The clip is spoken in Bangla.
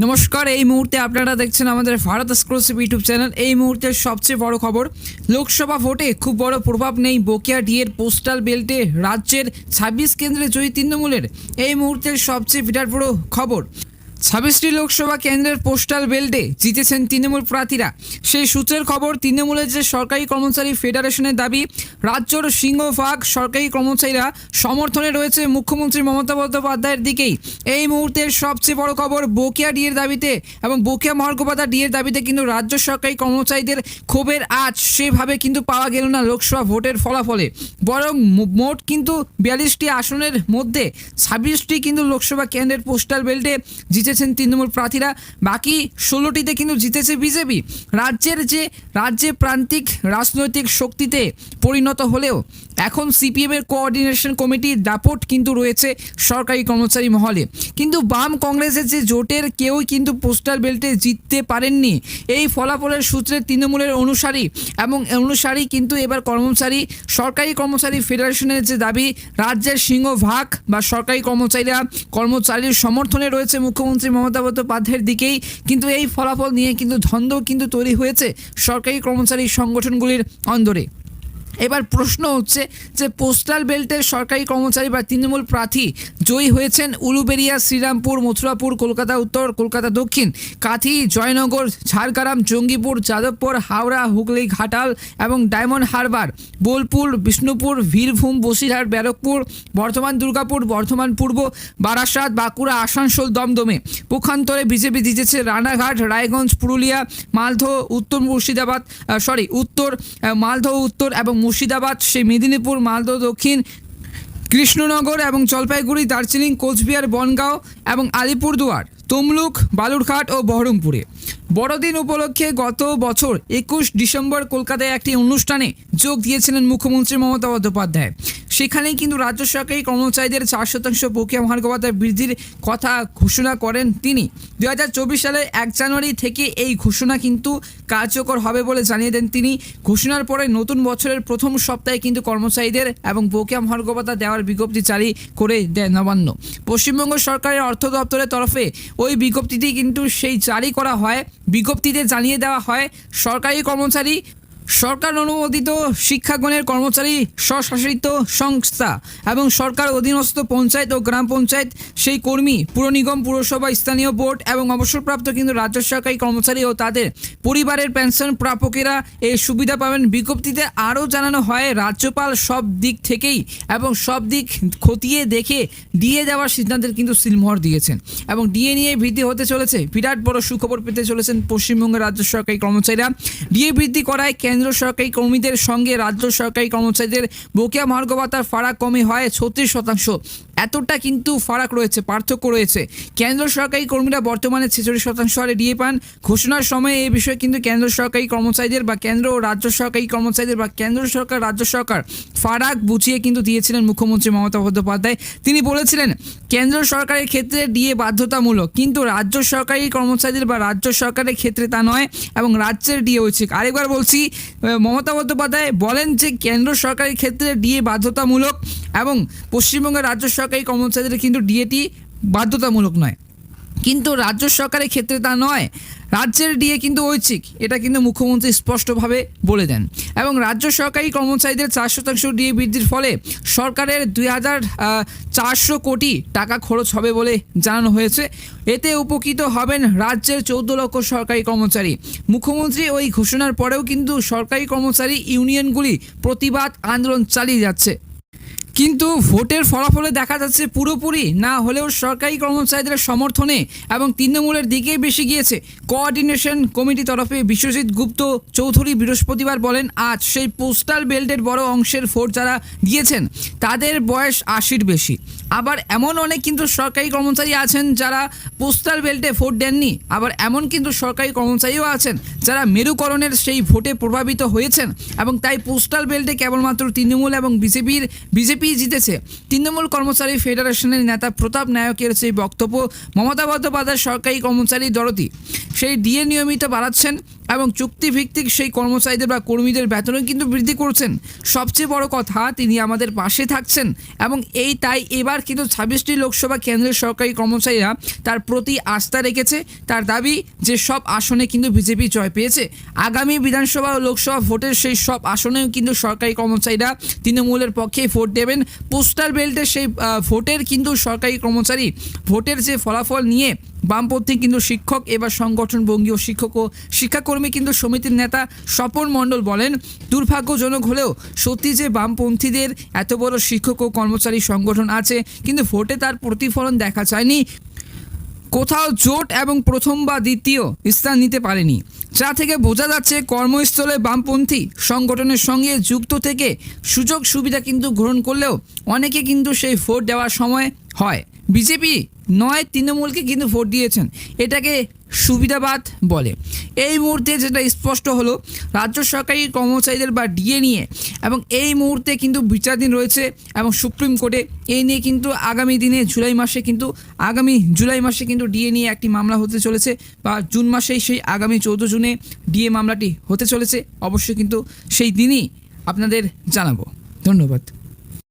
নমস্কার। এই মুহূর্তে আপনারা দেখছেন আমাদের ভারত এক্সক্লুসিভ ইউটিউব চ্যানেল। এই মুহূর্তের সবচেয়ে বড় খবর, লোকসভা ভোটে খুব বড় প্রভাব নেই বকেয়া ডিএর পোস্টাল বেল্টে রাজ্যের 26 কেন্দ্রে জয়ী তৃণমূলের। এই মুহূর্তের সবচেয়ে বিরাট বড় খবর, 26টি লোকসভা কেন্দ্রের পোস্টাল বেল্টে জিতেছেন তৃণমূল প্রার্থীরা। সেই সূত্রের খবর, তৃণমূলের যে সরকারি কর্মচারী ফেডারেশনের দাবি রাজ্যের সিংহভাগ সরকারি কর্মচারীরা সমর্থনে রয়েছে মুখ্যমন্ত্রী মমতা বন্দ্যোপাধ্যায়ের দিকেই। এই মুহূর্তের সবচেয়ে বড় খবর, বকেয়া ডিএর দাবিতে এবং বকেয়া মহার্ঘভাতা ডিএর দাবিতে কিন্তু রাজ্য সরকারি কর্মচারীদের ক্ষোভের আঁচ সেভাবে কিন্তু পাওয়া গেল না লোকসভা ভোটের ফলাফলে, বরং মোট কিন্তু 42টি আসনের মধ্যে 26টি কিন্তু লোকসভা কেন্দ্রের পোস্টাল বেল্টে জিতেছেন তৃণমূল প্রার্থীরা। বাকি 16টিতে কিন্তু জিতেছে বিজেপি। রাজ্যে প্রান্তিক রাজনৈতিক শক্তিতে পরিণত হলেও এখন সিপিএমের কোঅর্ডিনেশন কমিটির দাপট কিন্তু রয়েছে সরকারি কর্মচারী মহলে। কিন্তু বাম কংগ্রেসের যে জোটের কেউই কিন্তু পোস্টাল বেল্টে জিততে পারেননি। এই ফলাফলের সূত্রে তৃণমূলের অনুসারী কিন্তু এবার সরকারি কর্মচারী ফেডারেশনের যে দাবি রাজ্যের সিংহভাগ বা সরকারি কর্মচারীর সমর্থনে রয়েছে মুখ্যমন্ত্রী মমতা বন্দ্যোপাধ্যায়ের দিকেই। কিন্তু এই ফলাফল নিয়ে কিন্তু দ্বন্দ্ব কিন্তু তৈরি হয়েছে সরকারি কর্মচারী সংগঠনগুলির অন্দরে। এবার প্রশ্ন হচ্ছে যে পোস্টাল বেল্টের সরকারি কর্মচারী বা তৃণমূল প্রার্থী জয়ী হয়েছেন উলুবেড়িয়া, শ্রীরামপুর, মথুরাপুর, কলকাতা উত্তর, কলকাতা দক্ষিণ, কাঁথি, জয়নগর, ঝাড়গ্রাম, জঙ্গিপুর, যাদবপুর, হাওড়া, হুগলি, ঘাটাল এবং ডায়মন্ড হারবার, বোলপুর, বিষ্ণুপুর, বীরভূম, বসিরহাট, ব্যারাকপুর, বর্ধমান, দুর্গাপুর, বর্ধমান পূর্ব, বারাসাত, বাঁকুড়া, আসানসোল, দমদমে। পক্ষান্তরে বিজেপি জিতেছে রানাঘাট, রায়গঞ্জ, পুরুলিয়া, মালদহ উত্তর, মালদহ উত্তর এবং মুর্শিদাবাদ, সেই মেদিনীপুর, মালদহ দক্ষিণ, কৃষ্ণনগর এবং জলপাইগুড়ি, দার্জিলিং, কোচবিহার, বনগাঁও এবং আলিপুরদুয়ার, তমলুক, বালুরঘাট ও বহরমপুরে। বড়দিন উপলক্ষে গত বছর 21 ডিসেম্বর কলকাতায় একটি অনুষ্ঠানে যোগ দিয়েছিলেন মুখ্যমন্ত্রী মমতা বন্দ্যোপাধ্যায়। সেখানেই কিন্তু রাজ্য সরকারি কর্মচারীদের 4% বকেয়া মহার্ঘভাতা বৃদ্ধির কথা ঘোষণা করেন তিনি। 2024 সালের 1 জানুয়ারি থেকে এই ঘোষণা কিন্তু কার্যকর হবে বলে জানিয়ে দেন তিনি। ঘোষণার পরে নতুন বছরের প্রথম সপ্তাহে কিন্তু কর্মচারীদের এবং বকেয়া মহার্ঘভাতা দেওয়ার বিজ্ঞপ্তি জারি করে দেয় নবান্ন। পশ্চিমবঙ্গ সরকারের অর্থ দপ্তরের তরফে ওই বিজ্ঞপ্তিটি কিন্তু জারি করা হয়। বিজ্ঞপ্তিতে জানিয়ে দেওয়া হয় সরকার অনুমোদিত শিক্ষাগণের কর্মচারী, স্বশাসিত সংস্থা এবং সরকার অধীনস্থ পঞ্চায়েত ও গ্রাম পঞ্চায়েত সেই কর্মী, পুর নিগম, পুরসভা, স্থানীয় বোর্ড এবং অবসরপ্রাপ্ত কিন্তু রাজ্য সরকারি কর্মচারী ও তাদের পরিবারের পেনশন প্রাপকেরা এই সুবিধা পাবেন। বিজ্ঞপ্তিতে আরও জানানো হয় রাজ্যপাল সব দিক থেকেই এবং সব দিক খতিয়ে দেখে ডিএ দেওয়ার সিদ্ধান্তের কিন্তু সিলমোহর দিয়েছেন এবং ডিএ নিয়ে বৃদ্ধি হতে চলেছে। বিরাট বড় সুখবর পেতে চলেছেন পশ্চিমবঙ্গের রাজ্য সরকারি কর্মচারীরা। ডিএ বৃদ্ধি করায় কেন্দ্র সরকারি কর্মীদের সঙ্গে রাজ্য সরকারি কর্মচারীদের বকেয়া মহার্ঘভাতার ফারাক কমে হয় 36%। এতটা কিন্তু ফারাক রয়েছে, পার্থক্য রয়েছে। কেন্দ্র সরকারি কর্মীরা বর্তমানে 46% হারে ডিএ পান। ঘোষণার সময় এই বিষয়ে কিন্তু কেন্দ্র সরকারি কর্মচারীদের বা কেন্দ্র ও রাজ্য সরকারি কর্মচারীদের বা কেন্দ্র সরকার রাজ্য সরকার ফারাক বুঝিয়ে কিন্তু দিয়েছিলেন মুখ্যমন্ত্রী মমতা বন্দ্যোপাধ্যায়। তিনি বলেছিলেন কেন্দ্র সরকারের ক্ষেত্রে ডিএ বাধ্যতামূলক, কিন্তু রাজ্য সরকারি কর্মচারীদের বা রাজ্য সরকারের ক্ষেত্রে তা নয় এবং রাজ্যের ডিএ ঐচ্ছিক। আরেকবার বলছি, মমতা বন্দ্যোপাধ্যায় বলেন যে কেন্দ্র সরকারের ক্ষেত্রে ডিএ বাধ্যতামূলক এবং পশ্চিমবঙ্গের রাজ্য সরকারি কর্মচারীদের কিন্তু ডিএটি বাধ্যতামূলক নয়, কিন্তু রাজ্য সরকারের ক্ষেত্রে তা নয়, রাজ্যের ডিএ কিন্তু ঐচ্ছিক। এটা কিন্তু মুখ্যমন্ত্রী স্পষ্টভাবে বলে দেন এবং রাজ্য সরকারি কর্মচারীদের 4% ডিএ বৃদ্ধির ফলে সরকারের 2400 কোটি টাকা খরচ হবে বলে জানানো হয়েছে। এতে উপকৃত হবেন রাজ্যের 14 লক্ষ সরকারি কর্মচারী। মুখ্যমন্ত্রী ওই ঘোষণার পরেও কিন্তু সরকারি কর্মচারী ইউনিয়নগুলি প্রতিবাদ আন্দোলন চালিয়ে যাচ্ছে। কিন্তু ভোটের ফলাফলে দেখা যাচ্ছে পুরোপুরি না হলেও সরকারি কর্মচারীদের সমর্থনে এবং তৃণমূলের দিকেই বেশি গিয়েছে। কোঅর্ডিনেশন কমিটি তরফে বিশ্বজিৎ গুপ্ত চৌধুরী বৃহস্পতিবার বলেন, আজ সেই পোস্টাল বেল্টের বড় অংশের ভোট যারা দিয়েছেন তাদের বয়স 80-র বেশি। আবার এমন অনেক কিন্তু সরকারি কর্মচারী আছেন যারা পোস্টাল বেল্টে ভোট দেননি। আবার এমন কিন্তু সরকারি কর্মচারীও আছেন যারা মেরুকরণের সেই ভোটে প্রভাবিত হয়েছেন এবং তাই পোস্টাল বেল্টে কেবলমাত্র তৃণমূল এবং বিজেপি জিতেছে। তৃণমূল কর্মচারী ফেডারেশনের নেতা প্রতাপ নায়কের সেই বক্তব্য, মমতা বন্দ্যোপাধ্যায় সরকারি কর্মচারী দরদি সেই ডিএ নিয়মিত বাড়াচ্ছেন এবং চুক্তিভিত্তিক সেই কর্মচারীদের বা কর্মীদের বেতনও কিন্তু বৃদ্ধি করছেন। সবচেয়ে বড় কথা, তিনি আমাদের পাশে থাকছেন এবং তাই এবার কিন্তু 26টি লোকসভা কেন্দ্রের সরকারি কর্মচারীরা তার প্রতি আস্থা রেখেছে। তার দাবি যে সব আসনে কিন্তু বিজেপি জয় পেয়েছে। আগামী বিধানসভা ও লোকসভা ভোটের সেই সব আসনেও কিন্তু সরকারি কর্মচারীরা তৃণমূলের পক্ষে ভোট দেবেন। পোস্টাল বেল্টের সেই ভোটের কিন্তু সরকারি কর্মচারী ভোটের যে ফলাফল নিয়ে বামপন্থী কিন্তু শিক্ষক এবার সংগঠন বঙ্গীয় শিক্ষক ও শিক্ষাকর্মী কিন্তু সমিতির নেতা স্বপন মণ্ডল বলেন, দুর্ভাগ্যজনক হলেও সত্যি যে বামপন্থীদের এত বড় শিক্ষক ও কর্মচারী সংগঠন আছে, কিন্তু ভোটে তার প্রতিফলন দেখা যায়নি। কোথাও জোট এবং প্রথম বা দ্বিতীয় স্থান নিতে পারেনি, যা থেকে বোঝা যাচ্ছে কর্মস্থলে বামপন্থী সংগঠনের সঙ্গে যুক্ত থেকে সুযোগ সুবিধা কিন্তু গ্রহণ করলেও অনেকে কিন্তু সেই ভোট দেওয়ার সময় হয় বিজেপি নয় তৃণমূলকে কিন্তু ভোট দিয়েছেন। এটাকে সুবিধাবাদ বলে। এই মুহূর্তে যেটা স্পষ্ট হলো, রাজ্য সরকারি কর্মচারীদের বা ডিএ নিয়ে এবং এই মুহূর্তে কিন্তু বিচারাধীন রয়েছে এবং সুপ্রিম কোর্টে এই নিয়ে কিন্তু আগামী জুলাই মাসে কিন্তু ডিএ নিয়ে একটি মামলা হতে চলেছে, বা জুন মাসেই সেই আগামী 14 জুনে ডিএ মামলাটি হতে চলেছে। অবশ্যই কিন্তু সেই দিনই আপনাদের জানাবো। ধন্যবাদ।